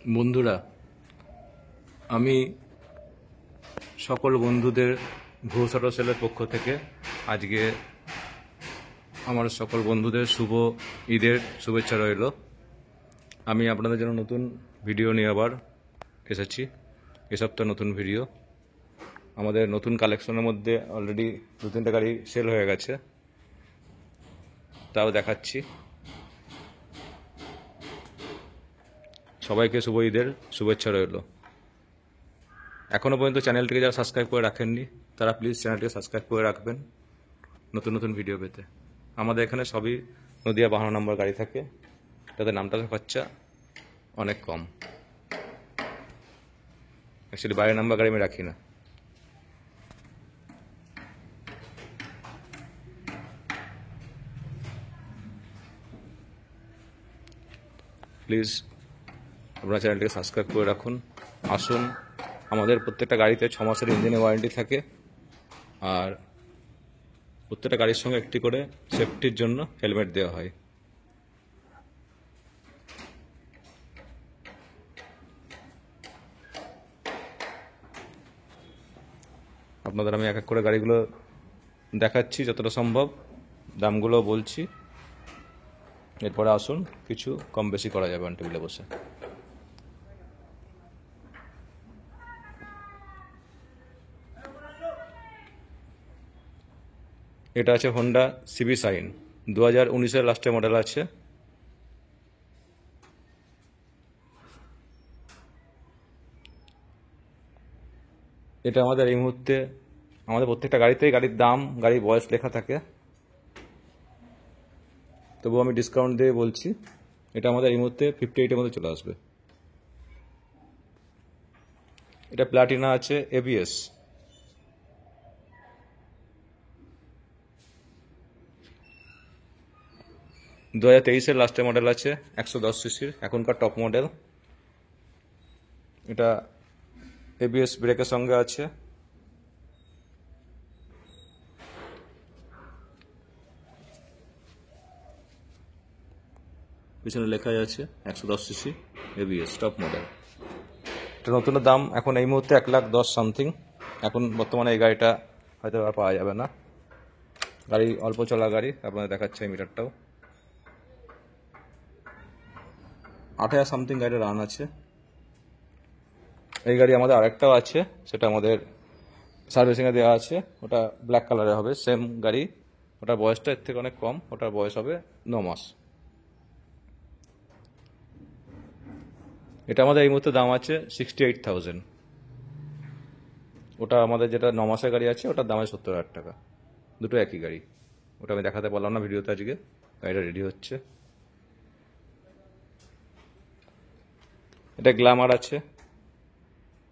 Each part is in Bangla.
বন্ধুরা, আমি সকল বন্ধুদের ঘোষ অটো সেলের পক্ষ থেকে আজকে আমার সকল বন্ধুদের শুভ ঈদের শুভেচ্ছা রইল। আমি আপনাদের জন্য নতুন ভিডিও নিয়ে আবার এসেছি। এ সপ্তাহে নতুন ভিডিও, আমাদের নতুন কালেকশনের মধ্যে অলরেডি 2-3টা গাড়ি সেল হয়ে গেছে, তাও দেখাচ্ছি। সবাইকে শুভ ঈদের শুভেচ্ছা রইল। এখনও পর্যন্ত চ্যানেলটিকে যারা সাবস্ক্রাইব করে রাখেননি তারা প্লিজ চ্যানেলটিকে সাবস্ক্রাইব করে রাখবেন নতুন নতুন ভিডিও পেতে। আমাদের এখানে সবই নদিয়া 52 নম্বর গাড়ি থাকে, তাদের নামটা খরচা অনেক কম। অ্যাকচুয়ালি 22 নম্বর গাড়ি আমি রাখি না। প্লিজ আপনার চ্যানেলটিকে সাবস্ক্রাইব করে রাখুন। আসুন, আমাদের প্রত্যেকটা গাড়িতে 6 মাসের ইঞ্জিনের ওয়ারেন্টি থাকে, আর প্রত্যেকটা গাড়ির সঙ্গে একটি করে সেফটির জন্য হেলমেট দেওয়া হয়। আপনাদের আমি এক এক করে গাড়িগুলো দেখাচ্ছি যতটা সম্ভব, দামগুলো বলছি। এরপরে আসুন, কিছু কম বেশি করা যাবে টেবিলে বসে। এটা আছে হোন্ডা সিবি সাইন, 2019-এর লাস্টের মডেল আছে। এটা আমাদের এই মুহূর্তে আমাদের প্রত্যেকটা গাড়িতেই গাড়ির দাম, গাড়ির বয়স লেখা থাকে, তবুও আমি ডিসকাউন্ট দিয়ে বলছি। এটা আমাদের এই মুহূর্তে 58-এর মধ্যে চলে আসবে। এটা প্লাটিনা আছে, এবিএস। দু 2023-এর লাস্টের মডেল আছে, 110 সিসির, এখনকার টপ মডেল। এটা এবিএস ব্রেকের সঙ্গে আছে। পিছনে লেখাই আছে 110 সিসি এবিএস টপ মডেল। এটা নতুনের দাম এখন এই মুহূর্তে 1,10,000 সামথিং। এখন বর্তমানে এই গাড়িটা হয়তো আর পাওয়া যাবে না। গাড়ি অল্প চলা গাড়ি, আপনাদের দেখাচ্ছে এই মিটারটাও 8,000 সামথিং গাড়িটা রান আছে। এই গাড়ি আমাদের আরেকটাও আছে, সেটা আমাদের সার্ভিসিংয়ে দেওয়া আছে। ওটা ব্ল্যাক কালারে হবে, সেম গাড়ি। ওটার বয়সটা এর থেকে অনেক কম, ওটার বয়স হবে 9 মাস। এটা আমাদের এই মুহূর্তে দাম আছে 68,000। ওটা আমাদের যেটা 9 মাসের গাড়ি আছে, ওটার দাম আছে 70,000 টাকা। দুটো একই গাড়ি। ওটা আমি দেখাতে পারলাম না ভিডিওতে আজকে, গাড়িটা রেডি হচ্ছে। এটা গ্ল্যামার আছে,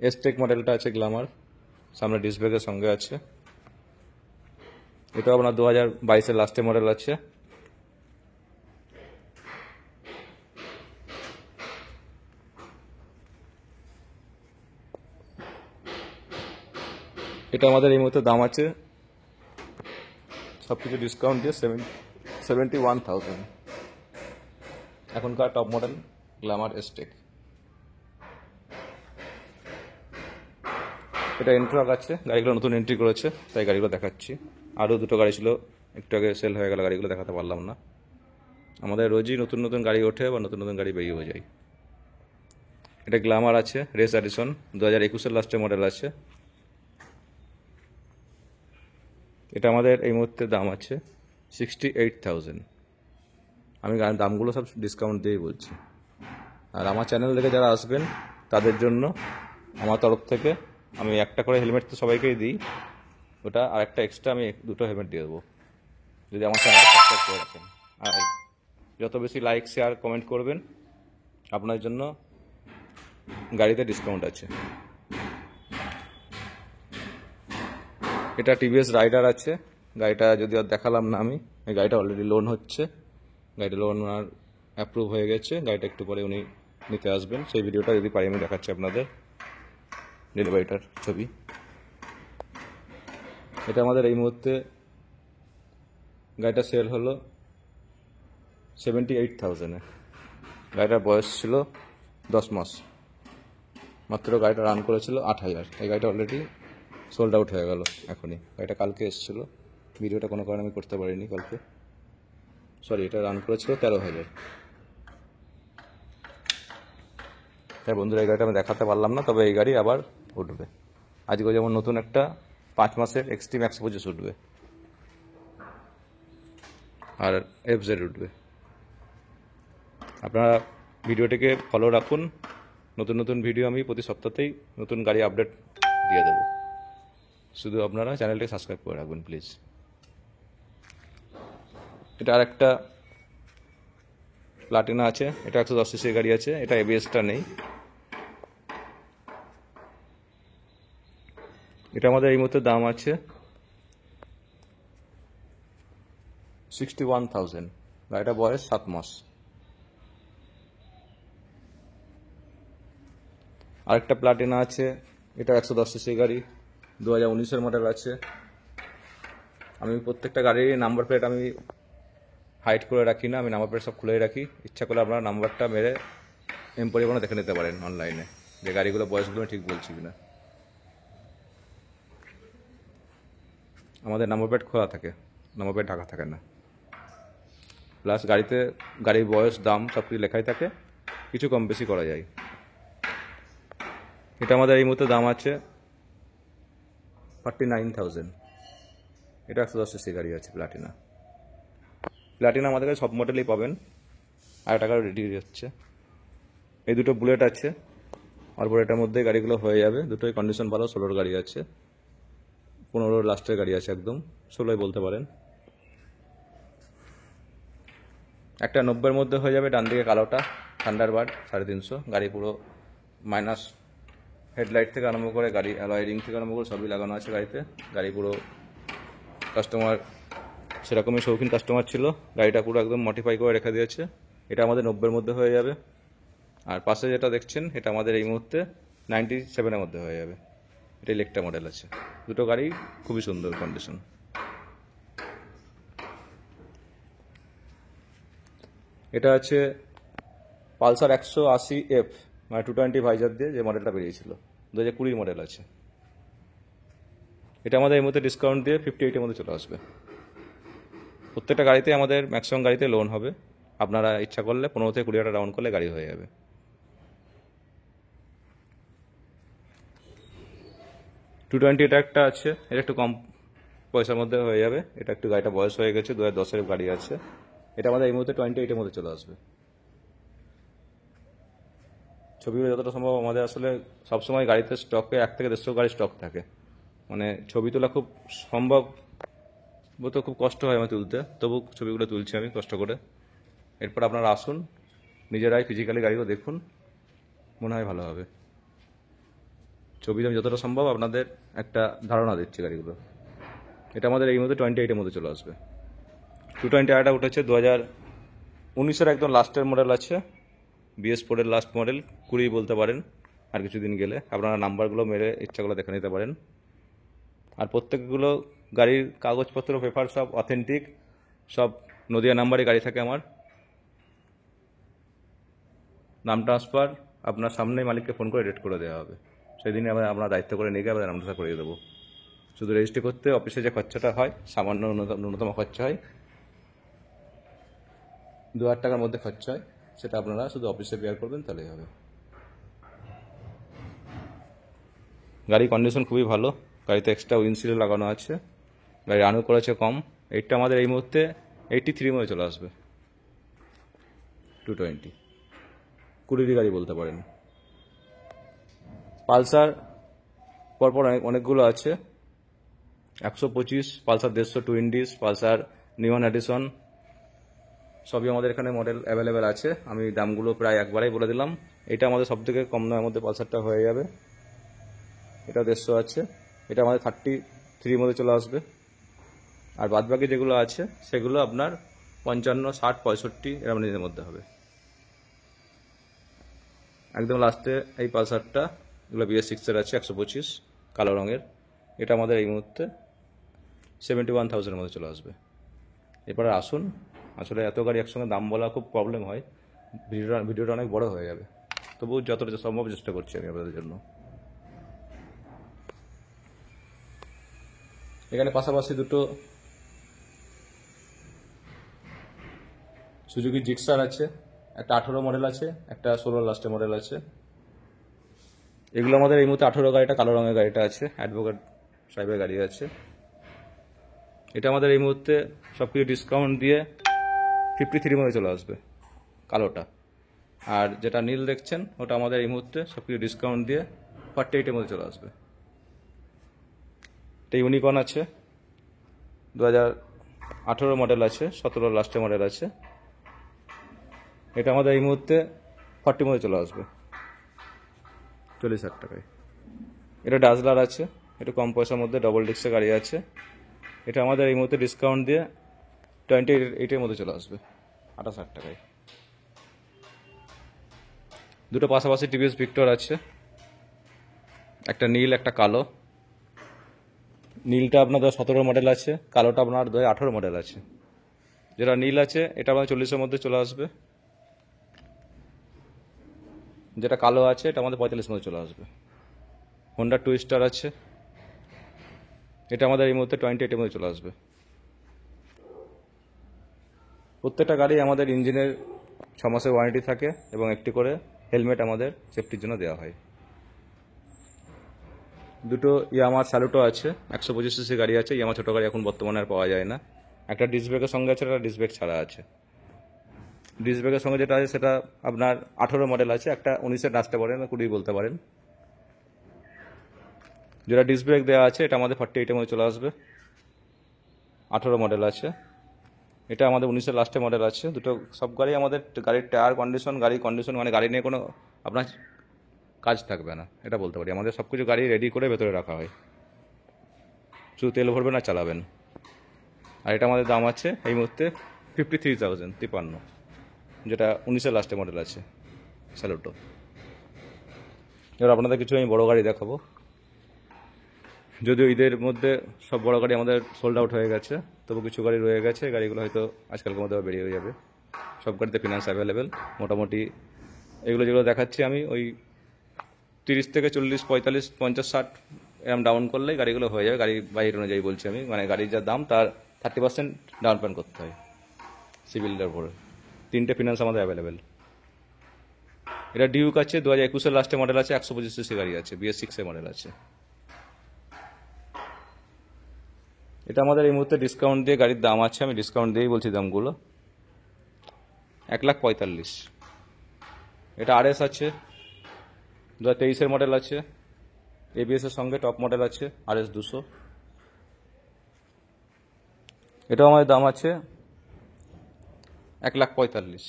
এসটেক মডেলটা আছে গ্ল্যামার, সামনে ডিস্ক ব্রেকের সঙ্গে আছে। এটা আপনার 2022-এর লাস্টের মডেল আছে। এটা আমাদের এই মুহূর্তে দাম আছে সবকিছু ডিসকাউন্ট দিয়ে 71,000। এখনকার টপ মডেল গ্ল্যামার এসটেক। এটা এন্ট্রাক আছে, গাড়িগুলো নতুন এন্ট্রি করেছে তাই গাড়িগুলো দেখাচ্ছি। আরও দুটো গাড়ি ছিল, একটু আগে সেল হয়ে গেল, গাড়িগুলো দেখাতে পারলাম না। আমাদের রোজই নতুন নতুন গাড়ি ওঠে বা নতুন নতুন গাড়ি বেরিয়ে যায়। এটা গ্ল্যামার আছে, রেস এডিশন, 2021-এর লাস্টের মডেল আছে। এটা আমাদের এই মুহূর্তে দাম আছে 68,000। আমি দামগুলো সব ডিসকাউন্ট দিয়েই বলছি। আর আমার চ্যানেল থেকে যারা আসবেন তাদের জন্য আমার তরফ থেকে আমি একটা করে হেলমেট তো সবাইকেই দিই, ওটা আর একটা এক্সট্রা আমি দুটো হেলমেট দিয়ে দেবো যদি আমার চ্যানেলটা সাবস্ক্রাইব করে রাখেন। আর যত বেশি লাইক, শেয়ার, কমেন্ট করবেন আপনার জন্য গাড়িতে ডিসকাউন্ট আছে। এটা টিভিএস রাইডার আছে, গাড়িটা যদি আর দেখালাম না আমি। এই গাড়িটা অলরেডি লোন হচ্ছে, গাড়িটা লোন আর অ্যাপ্রুভ হয়ে গেছে। গাড়িটা একটু পরে উনি নিতে আসবেন, সেই ভিডিওটা যদি পারি আমি দেখাচ্ছি আপনাদের, ডেলিভারিটার ছবি। এটা আমাদের এই মুহূর্তে গাড়িটা সেল হলো 78,000-এ। গাড়িটার বয়স ছিল 10 মাস। মাত্র গাড়িটা রান করেছিল 8,000। এই গাড়িটা অলরেডি সোল্ড আউট হয়ে গেল এখনই। গাড়িটা কালকে এসেছিলো, ভিডিওটা কোনো কারণে আমি করতে পারিনি কালকে, সরি। এটা রান করেছিল 13,000। তাই বন্ধুরা এই গাড়িটা আমি দেখাতে পারলাম না, তবে এই গাড়ি আবার উঠবে আজকে, যেমন নতুন একটা 5 মাসের এক্সট্রিম 125 উঠবে, আর FZ উঠবে। আপনারা ভিডিওটিকে ফলো রাখুন, নতুন নতুন ভিডিও আমি প্রতি সপ্তাহতেই নতুন গাড়ি আপডেট দিয়ে দেবো। শুধু আপনারা চ্যানেলটি সাবস্ক্রাইব করে রাখবেন প্লিজ। এটা আর একটা প্লাটিনা আছে, এটা 110 সিসির গাড়ি আছে, এটা ABS-টা নেই। এটা আমাদের এই মুহূর্তে দাম আছে 61,000। গাড়িটা বয়স 7 মাস। আরেকটা প্লাটিনা আছে, এটা 110 সিসি গাড়ি, 2019-এর মডেল আছে। আমি প্রত্যেকটা গাড়ির নাম্বার প্লেট আমি হাইড করে রাখি না, আমি নাম্বার প্লেট সব খুলেই রাখি। ইচ্ছা করলে আপনারা নাম্বারটা মেরে পরিবহনে দেখে নিতে পারেন অনলাইনে, যে গাড়িগুলো বয়সগুলো ঠিক বলছি কিনা। আমাদের নাম্বার প্লেট খোলা থাকে, নাম্বার প্লেট ঢাকা থাকে না। প্লাস গাড়িতে গাড়ির বয়স, দাম সব কিছু লেখাই থাকে, কিছু কম বেশি করা যায়। এটা আমাদের এই মুহূর্তে দাম আছে 49,000। এটা 110 সিসি গাড়ি আছে প্লাটিনা। প্লাটিনা আমাদের কাছে সব মডেলেই পাবেন, আর টাকা রেডি হচ্ছে। এই দুটো বুলেট আছে, অল্প এটার মধ্যে গাড়িগুলো হয়ে যাবে। দুটোই কন্ডিশন ভালো, 16-র গাড়ি আছে, 15-র লাস্টের গাড়ি আছে, একদম 16-ই বলতে পারেন। একটা 90-এর মধ্যে হয়ে যাবে, ডান দিকে কালোটা থান্ডারবার্ড 350। গাড়ি পুরো মাইনাস হেডলাইট থেকে আরম্ভ করে গাড়ি অ্যালয় রিং থেকে আরম্ভ করে সবই লাগানো আছে গাড়িতে। গাড়ি পুরো কাস্টমার সেরকমই শৌখিন কাস্টমার ছিল, গাড়িটা পুরো একদম মডিফাই করে রেখে দিয়েছে। এটা আমাদের 90-এর মধ্যে হয়ে যাবে। আর পাশে যেটা দেখছেন এটা আমাদের এই মুহূর্তে 97-এর মধ্যে হয়ে যাবে। এটা ইলেকট্রা মডেল আছে। দুটো গাড়ি খুবই সুন্দর কন্ডিশন। এটা আছে পালসার 180F, মানে 220 ভাইজার দিয়ে যে মডেলটা বেরিয়েছিল, 2020 মডেল আছে। এটা আমাদের এই মুহূর্তে ডিসকাউন্ট দিয়ে 58-এর মধ্যে চলে আসবে। প্রত্যেকটা গাড়িতে আমাদের ম্যাক্সিমাম গাড়িতে লোন হবে, আপনারা ইচ্ছা করলে 15 থেকে 20 টাকা ডাউন করলে গাড়ি হয়ে যাবে। 220 এটা একটা আছে, এটা একটু কম পয়সার মধ্যে হয়ে যাবে। এটা একটু গাড়িটা বয়স হয়ে গেছে, 2010-এর গাড়ি আছে। এটা আমাদের এই মুহূর্তে 28-এর মধ্যে চলে আসবে। ছবিগুলো যতটা সম্ভব আমাদের আসলে সবসময় গাড়িতে স্টকে 1 থেকে 150 গাড়ি স্টক থাকে, মানে ছবি তোলা খুব সম্ভব তো খুব কষ্ট হয় আমার তুলতে, তবু ছবিগুলো তুলছি আমি কষ্ট করে। এরপর আপনারা আসুন, নিজেরাই ফিজিক্যালি গাড়িগুলো দেখুন, মনে হয় ভালো হবে। ছবিতে আমি যতটা সম্ভব আপনাদের একটা ধারণা দিচ্ছি গাড়িগুলো। এটা আমাদের এই মধ্যে 28-এর মধ্যে চলে আসবে। 220 আরেকটা উঠেছে 2019-এর একদম লাস্টের মডেল আছে, BS4-এর লাস্ট মডেল, 20 বলতে পারেন। আর কিছুদিন গেলে আপনারা নাম্বারগুলো মেরে ইচ্ছাগুলো দেখে নিতে পারেন। আর প্রত্যেকগুলো গাড়ির কাগজপত্র পেপার সব অথেন্টিক, সব নদিয়া নাম্বারে গাড়ি থাকে আমার। নাম ট্রান্সফার আপনার সামনেই মালিককে ফোন করে রেট করে দেওয়া হবে, সেদিনই আমরা দায়িত্ব করে নিয়ে গিয়ে আমাদের নাম ট্রান্সফার করে দেবো। শুধু রেজিস্ট্রি করতে অফিসে যে খরচাটা হয়, সামান্য ন্যূনতম খরচা হয়, 2,000 টাকার মধ্যে খরচা হয়, সেটা আপনারা শুধু অফিসে বেয়ার করবেন, তাহলেই হবে। গাড়ির কন্ডিশন খুবই ভালো, গাড়িতে এক্সট্রা উইন্ডশিল্ড লাগানো আছে, গাড়ি রানও করেছে কম। এইটা আমাদের এই মুহূর্তে 83 মধ্যে চলে আসবে। 220 20 গাড়ি বলতে পারেন। পালসার পরপর অনেকগুলো আছে, 125, পালসার 150, টুইন্ডিস, পালসার নিয়ন এডিশন, সবই আমাদের এখানে মডেল অ্যাভেলেবেল আছে। আমি দামগুলো প্রায় একবারেই বলে দিলাম। এটা আমাদের সবথেকে কম দামের মধ্যে পালসারটা হয়ে যাবে। এটা 150 আছে, এটা আমাদের 33 মধ্যে চলে আসবে। আর বাদবাকি যেগুলো আছে সেগুলো আপনার 55, 60, 65 এরকম রেঞ্জের মধ্যে হবে। একদম লাস্টে এই পালসারটা, এগুলো BS6-এর আছে, 125 কালো রঙের। এটা আমাদের এই মুহূর্তে 71,000-এর মধ্যে চলে আসবে। এরপরে আসুন, আসলে এত গাড়ি একসঙ্গে দাম বলা খুব প্রবলেম হয়, ভিডিওটা অনেক বড় হয়ে যাবে। তবু যতটা সম্ভব চেষ্টা করছি আমি আপনাদের জন্য। এখানে পাশাপাশি দুটো সুজুকি জিক্সার আছে, একটা 18 মডেল আছে, একটা 16 লাস্টের মডেল আছে। এগুলো আমাদের এই মুহূর্তে 18 গাড়িটা, কালো রঙের গাড়িটা আছে, অ্যাডভোকেট সাহেবের গাড়ি আছে। এটা আমাদের এই মুহূর্তে সব কিছু ডিসকাউন্ট দিয়ে 53 মধ্যে চলে আসবে কালোটা। আর যেটা নীল দেখছেন ওটা আমাদের এই মুহূর্তে সব কিছু ডিসকাউন্ট দিয়ে 48 মধ্যে চলে আসবে। এটা ইউনিকর্ন আছে, 2018 মডেল আছে, 17 লাস্টের মডেল আছে। এটা আমাদের এই মুহূর্তে 40 মধ্যে চলে আসবে 40,000 টাকায়। এটা ডাজলার আছে, একটু কম পয়সার মধ্যে ডবল ডিস্কের গাড়ি আছে। এটা আমাদের এই মুহূর্তে ডিসকাউন্ট দিয়ে 28 মধ্যে চলে আসবে 28,000 টাকায়। দুটো পাশাপাশি টিভিএস ভিক্টর আছে, একটা নীল একটা কালো। নীলটা আপনার 2017 মডেল আছে, কালোটা আপনার 2018 মডেল আছে। যেটা নীল আছে এটা আমাদের 40-এর মধ্যে চলে আসবে, যেটা কালো আছে এটা আমাদের 45 মধ্যে চলে আসবে। হোন্ডা টুইস্টার আছে, এটা আমাদের এই মুহূর্তে 28 মধ্যে চলে আসবে। প্রত্যেকটা গাড়ি আমাদের ইঞ্জিনের 6 মাসের ওয়ারেন্টি থাকে এবং একটি করে হেলমেট আমাদের সেফটির জন্য দেওয়া হয়। দুটো ইয়ামার স্যালুটো আছে, 125 সিসি গাড়ি আছে। ইয়ামা ছোটো গাড়ি এখন বর্তমানে আর পাওয়া যায় না। একটা ডিস্ক ব্রেকের সঙ্গে আছে, একটা ডিস্ক ব্রেক ছাড়া আছে। ডিস্ক ব্রেকের সঙ্গে যেটা আছে সেটা আপনার 18 মডেল আছে, একটা 19-এর আসতে পারেন, 20 বলতে পারেন। যেটা ডিস্ক ব্রেক দেওয়া আছে এটা আমাদের 48 মধ্যে চলে আসবে, 18 মডেল আছে। এটা আমাদের 19-এর লাস্টের মডেল আছে। দুটো সব গাড়ি আমাদের গাড়ির টায়ার কন্ডিশন, গাড়ি কন্ডিশন, মানে গাড়ি নিয়ে কোনো আপনার কাজ থাকবে না, এটা বলতে পারি। আমাদের সব কিছু গাড়ি রেডি করে ভেতরে রাখা হয়, শুধু তেল ভরবেন আর চালাবেন। আর এটা আমাদের দাম আছে এই মুহূর্তে 53,053, যেটা 19-এর লাস্টের মডেল আছে স্যালুটো। এবার আপনাদের কিছু আমি বড় গাড়ি দেখাবো। যদিও ঈদের মধ্যে সব বড় গাড়ি আমাদের সোল্ড আউট হয়ে গেছে, তবু কিছু গাড়ি রয়ে গেছে। গাড়িগুলো হয়তো আজকালকের মধ্যে বেরিয়ে হয়ে যাবে। সব গাড়িতে ফিনান্স অ্যাভেলেবেল। মোটামুটি এগুলো যেগুলো দেখাচ্ছি আমি ওই 30 থেকে 40, 45, 50, 60 এরকম ডাউন করলেই গাড়িগুলো হয়ে যাবে। গাড়ি বাজেট অনুযায়ী বলছি আমি, মানে গাড়ির যা দাম তার 30% ডাউন পেমেন্ট করতে হয় সিভিলের উপরে। 3টে ফিনান্স আমাদের অ্যাভেলেবেল। এটা ডিউক আছে, 2021-এর লাস্টে মডেল আছে, 125 সিসি গাড়ি আছে, BS6-এর মডেল আছে। এটা আমাদের এই মুহূর্তে ডিসকাউন্ট দিয়ে গাড়ির দাম আছে, আমি ডিসকাউন্ট দিয়েই বলছি দামগুলো, 1,45,000। এটা RS আছে, 2023-এর মডেল আছে, ABS-এর সঙ্গে টপ মডেল আছে, RS 200। এটাও আমাদের দাম আছে 1,45,000,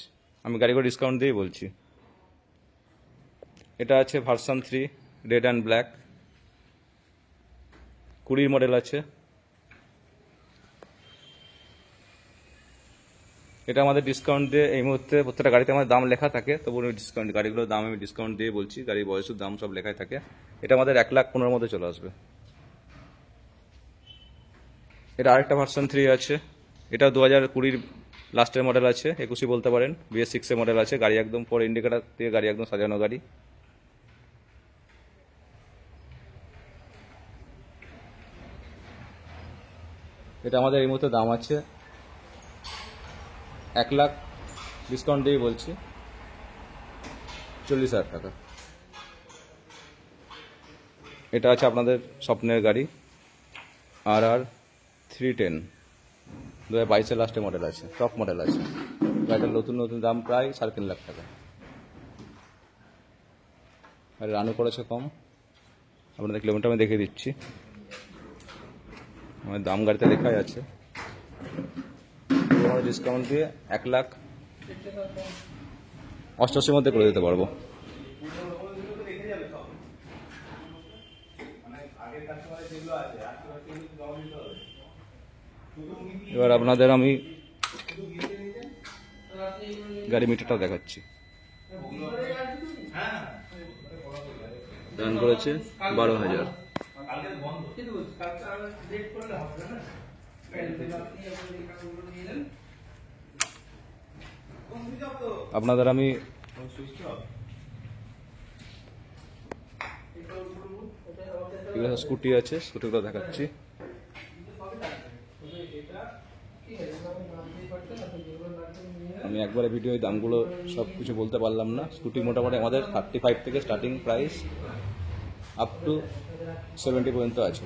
আমি গাড়িগুলো ডিসকাউন্ট দিয়েই বলছি। এটা আছে version 3 red and black, 20 model আছে। এটা আমাদের ডিসকাউন্ট দিয়ে এই মুহূর্তে প্রত্যেকটা গাড়িতে আমাদের দাম লেখা থাকে, তবু ডিসকাউন্ট গাড়িগুলোর দাম আমি ডিসকাউন্ট দিয়ে বলছি, গাড়ির বয়সের দাম সব লেখাই থাকে। এটা আমাদের 1,15,000 মধ্যে চলে আসবে। এটা আরেকটা ভার্সন 3 আছে, এটা 2020 লাস্টের মডেল আছে, 21 বলতে পারেন, BS6-এর মডেল আছে। গাড়ি একদম ফোর ইন্ডিকেটার দিয়ে গাড়ি একদম সাজানো গাড়ি। এটা আমাদের এই মুহূর্তে দাম আছে 1,00,000, ডিসকাউন্ট দিয়ে বলছি 40,000 টাকা। এটা আছে আপনাদের স্বপ্নের গাড়ি RR 310, 2022-এর লাস্টের মডেল আছে, টপ মডেল আছে। গাড়িটার নতুন নতুন দাম প্রায় 3.5 টাকা। আর রানও করেছে কম, আপনাদের কিলোমিটার আমি দেখিয়ে দিচ্ছি। আমার দাম গাড়িতে লেখাই আছে, ডিসকাউন্ট দিয়ে 1,88,000 মধ্যে করে দিতে পারবো। এবার আপনাদের আমি গাড়ি মিটারটা দেখাচ্ছি। দান করেছে 12,000। আপনাদের আমি এগুলো স্কুটি আছে, স্কুটিগুলো দেখাচ্ছি। আমি একবারে ভিডিওয় দামগুলো সব কিছু বলতে পারলাম না। স্কুটি মোটামুটি আমাদের 35 থেকে স্টার্টিং প্রাইস আপ টু 70 পর্যন্ত আছে।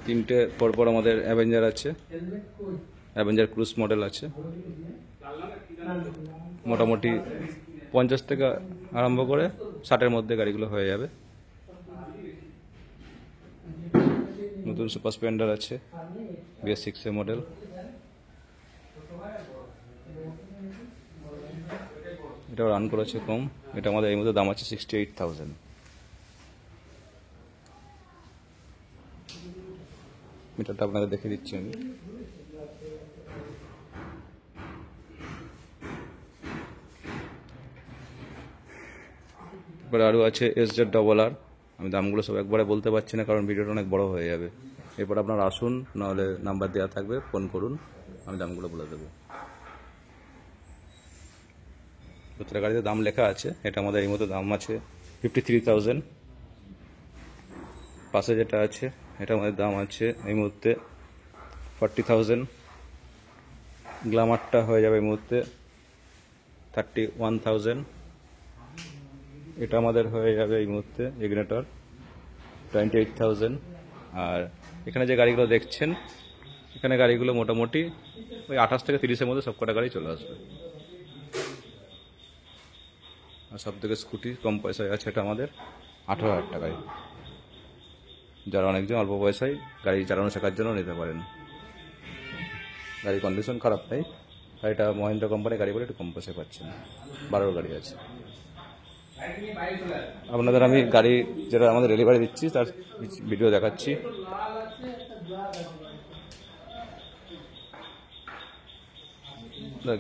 তিনটে পরপর আমাদের অ্যাভেঞ্জার আছে, অ্যাভেঞ্জার ক্রুজ মডেল আছে। মোটামুটি 50 থেকে আরম্ভ করে 60-এর মধ্যে গাড়িগুলো হয়ে যাবে। নতুন সুপার স্প্লেন্ডার আছে, BS6 মডেল। এটা রান করেছে কম। এটা আমাদের এই মধ্যে দাম আছে 68,000। মিটারটা আপনাদের দেখে দিচ্ছি আমি। এবার আরও আছে SZ-RR। আমি দামগুলো সব একবারে বলতে পারছি না, কারণ ভিডিওটা অনেক বড় হয়ে যাবে। এরপর আপনারা আসুন, নাহলে নাম্বার দেওয়া থাকবে, ফোন করুন, আমি দামগুলো বলে দেবো। প্রত্যেকটা গাড়িতে দাম লেখা আছে। এটা আমাদের এই মতো দাম আছে 53,000। পাশে যেটা আছে এটা আমাদের দাম আছে এই মুহূর্তে 40,000। গ্ল্যামারটা হয়ে যাবে এই মুহূর্তে 31,000। এটা আমাদের হয়ে যাবে এই মুহূর্তে ইগনিটর 28,000। আর এখানে যে গাড়িগুলো দেখছেন, এখানে গাড়িগুলো মোটামুটি ওই 28 থেকে 30-এর মধ্যে সবকটা গাড়ি চলে আসবে। আর সব থেকে স্কুটি কম পয়সায় আছে, এটা আমাদের 18,000 টাকায়। যারা অনেকজন অল্প পয়সায় গাড়ি চালানো শেখার জন্য নিতে পারেন। গাড়ির কন্ডিশন খারাপ নেই, গাড়িটা মহিন্দ্রা কোম্পানির গাড়ি বলে একটু কম পয়সায় পাচ্ছেন। 12 গাড়ি আছে। আপনাদের আমি গাড়ি যেটা আমাদের ডেলিভারি দিচ্ছি তার ভিডিও দেখাচ্ছি।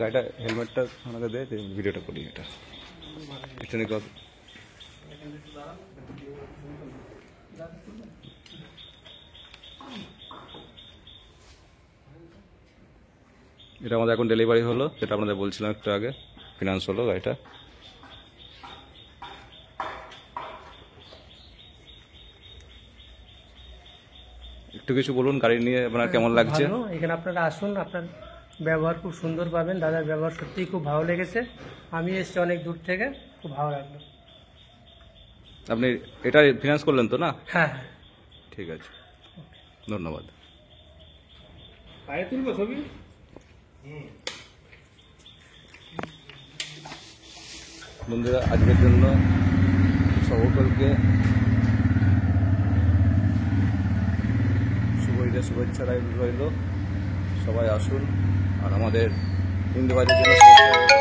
গাড়িটা হেলমেটটা আমাকে দেয়, ভিডিওটা করি। এটা এটা আমাদের এখন ডেলিভারি হলো, যেটা আপনাদের বলছিলাম একটু আগে। ফিনান্স হলো গাড়িটা। একটু কিছু বলুন গাড়ি নিয়ে আপনার কেমন লাগছে? এখানে আপনারা আসুন, আপনার ব্যবহার খুব সুন্দর পাবেন। দাদার ব্যবহার সত্যিই খুব ভালো লেগেছে। আমি এসেছি অনেক দূর থেকে, খুব ভালো লাগলো। আপনি এটা ফিনান্স করলেন তো না? হ্যাঁ, ঠিক আছে, ধন্যবাদ। তুলবো ছবি। বন্ধুরা, আজকের জন্য সকলকে শুভেচ্ছা রইল। সবাই আসুন, আর আমাদের হিন্দুবাদের জন্য শুভেচ্ছা রইল।